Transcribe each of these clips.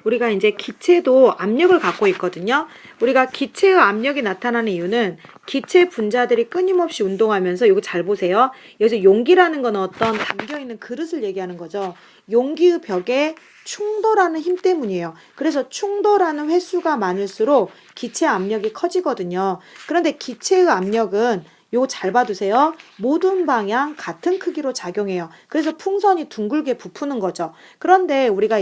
우리가 이제 기체도 압력을 갖고 있거든요. 우리가 기체의 압력이 나타나는 이유는 기체 분자들이 끊임없이 운동하면서, 이거 잘 보세요. 여기서 용기라는 건 어떤 담겨있는 그릇을 얘기하는 거죠. 용기의 벽에 충돌하는 힘 때문이에요. 그래서 충돌하는 횟수가 많을수록 기체 압력이 커지거든요. 그런데 기체의 압력은 요거 잘 봐두세요. 모든 방향 같은 크기로 작용해요. 그래서 풍선이 둥글게 부푸는 거죠. 그런데 우리가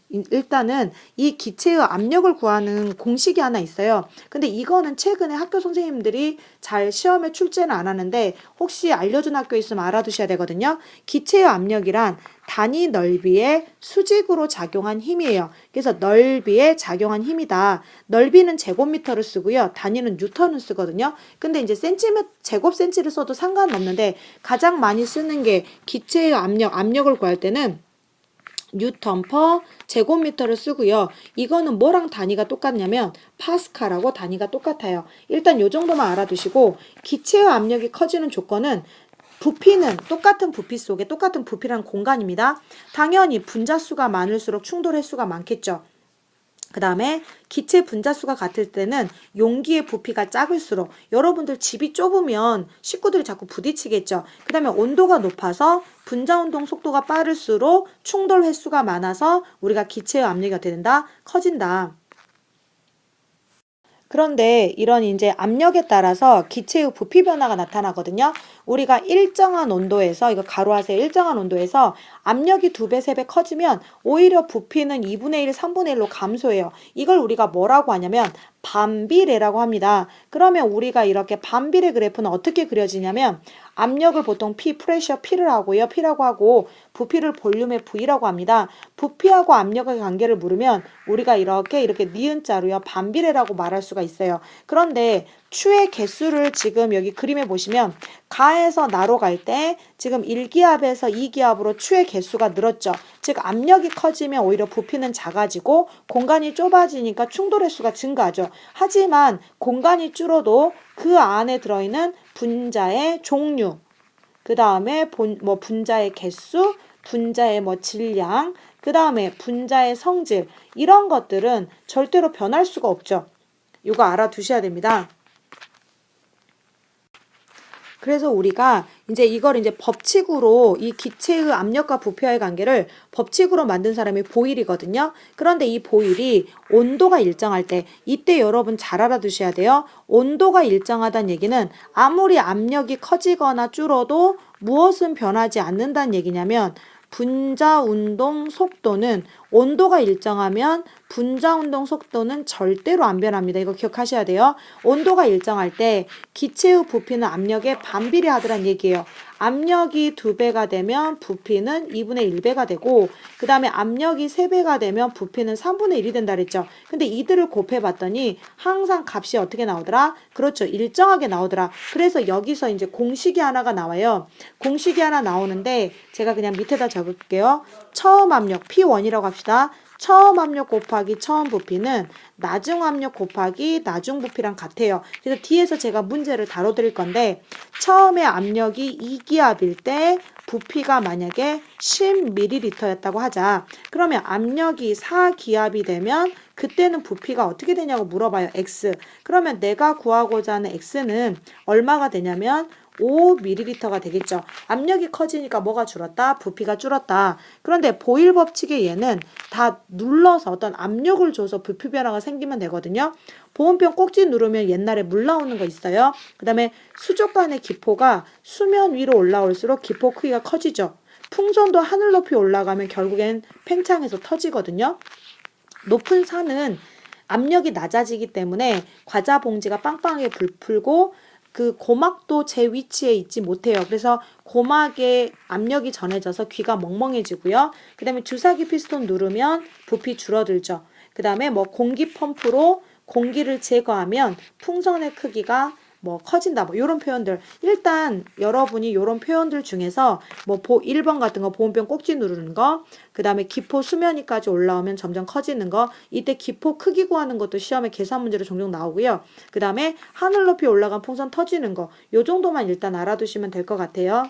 일단은 이 기체의 압력을 구하는 공식이 하나 있어요. 근데 이거는 최근에 학교 선생님들이 잘 시험에 출제는 안 하는데 혹시 알려준 학교 있으면 알아두셔야 되거든요. 기체의 압력이란 단위 넓이에 수직으로 작용한 힘이에요. 그래서 넓이에 작용한 힘이다. 넓이는 제곱미터를 쓰고요. 단위는 뉴턴을 쓰거든요. 근데 이제 제곱센치를 써도 상관없는데 가장 많이 쓰는 게 기체의 압력을 구할 때는 뉴턴 퍼 제곱미터를 쓰고요. 이거는 뭐랑 단위가 똑같냐면 파스칼하고 단위가 똑같아요. 일단 요 정도만 알아두시고, 기체의 압력이 커지는 조건은 부피는 똑같은 부피 속에 똑같은 부피라는 공간입니다. 당연히 분자수가 많을수록 충돌 횟수가 많겠죠. 그 다음에 기체 분자수가 같을 때는 용기의 부피가 작을수록, 여러분들 집이 좁으면 식구들이 자꾸 부딪히겠죠. 그 다음에 온도가 높아서 분자 운동 속도가 빠를수록 충돌 횟수가 많아서 우리가 기체의 압력이 어떻게 된다? 커진다. 그런데 이런 이제 압력에 따라서 기체의 부피 변화가 나타나거든요. 우리가 일정한 온도에서, 이거 가로하세요. 일정한 온도에서 압력이 2배, 3배 커지면 오히려 부피는 2분의 1, 3분의 1로 감소해요. 이걸 우리가 뭐라고 하냐면 반비례라고 합니다. 그러면 우리가 이렇게 반비례 그래프는 어떻게 그려지냐면, 압력을 보통 프레셔 P를 하고요. P라고 하고, 부피를 볼륨의 V라고 합니다. 부피하고 압력의 관계를 물으면 우리가 이렇게 니은자로요. 반비례라고 말할 수가 있어요. 그런데 추의 개수를 지금 여기 그림에 보시면 가에서 나로 갈 때 지금 1기압에서 2기압으로 추의 개수가 늘었죠. 즉 압력이 커지면 오히려 부피는 작아지고 공간이 좁아지니까 충돌 횟수가 증가하죠. 하지만 공간이 줄어도 그 안에 들어있는 분자의 종류, 그 다음에 분자의 개수, 분자의 질량, 그 다음에 분자의 성질, 이런 것들은 절대로 변할 수가 없죠. 이거 알아두셔야 됩니다. 그래서 우리가 이걸 법칙으로, 이 기체의 압력과 부피와의 관계를 법칙으로 만든 사람이 보일이거든요. 그런데 이 보일이 온도가 일정할 때, 이때 여러분 잘 알아두셔야 돼요. 온도가 일정하다는 얘기는 아무리 압력이 커지거나 줄어도 무엇은 변하지 않는다는 얘기냐면, 분자 운동 속도는, 온도가 일정하면 분자 운동 속도는 절대로 안 변합니다. 이거 기억하셔야 돼요. 온도가 일정할 때 기체의 부피는 압력에 반비례하더란 얘기예요. 압력이 2배가 되면 부피는 2분의 1배가 되고, 그 다음에 압력이 3배가 되면 부피는 3분의 1이 된다 그랬죠. 근데 이들을 곱해봤더니 항상 값이 어떻게 나오더라? 그렇죠. 일정하게 나오더라. 그래서 여기서 이제 공식이 하나가 나와요. 공식이 하나 나오는데 제가 그냥 밑에다 적을게요. 처음 압력 P1이라고 합시다. 처음 압력 곱하기 처음 부피는 나중 압력 곱하기 나중 부피랑 같아요. 그래서 뒤에서 제가 문제를 다뤄드릴 건데, 처음에 압력이 2기압일 때 부피가 만약에 10ml였다고 하자. 그러면 압력이 4기압이 되면 그때는 부피가 어떻게 되냐고 물어봐요. X. 그러면 내가 구하고자 하는 X는 얼마가 되냐면 5ml가 되겠죠. 압력이 커지니까 뭐가 줄었다? 부피가 줄었다. 그런데 보일 법칙의 얘는 다 눌러서 어떤 압력을 줘서 부피 변화가 생기면 되거든요. 보온병 꼭지 누르면 옛날에 물 나오는 거 있어요. 그 다음에 수족관의 기포가 수면 위로 올라올수록 기포 크기가 커지죠. 풍선도 하늘 높이 올라가면 결국엔 팽창해서 터지거든요. 높은 산은 압력이 낮아지기 때문에 과자 봉지가 빵빵하게 불고 그 고막도 제 위치에 있지 못해요. 그래서 고막에 압력이 전해져서 귀가 멍멍해지고요. 그 다음에 주사기 피스톤 누르면 부피 줄어들죠. 그 다음에 공기 펌프로 공기를 제거하면 풍선의 크기가 커진다. 요런 표현들. 일단 여러분이 요런 표현들 중에서 1번 같은 거 보온병 꼭지 누르는 거, 그 다음에 기포 수면 위까지 올라오면 점점 커지는 거, 이때 기포 크기 구하는 것도 시험에 계산 문제로 종종 나오고요. 그 다음에 하늘 높이 올라간 풍선 터지는 거, 요 정도만 일단 알아두시면 될 것 같아요.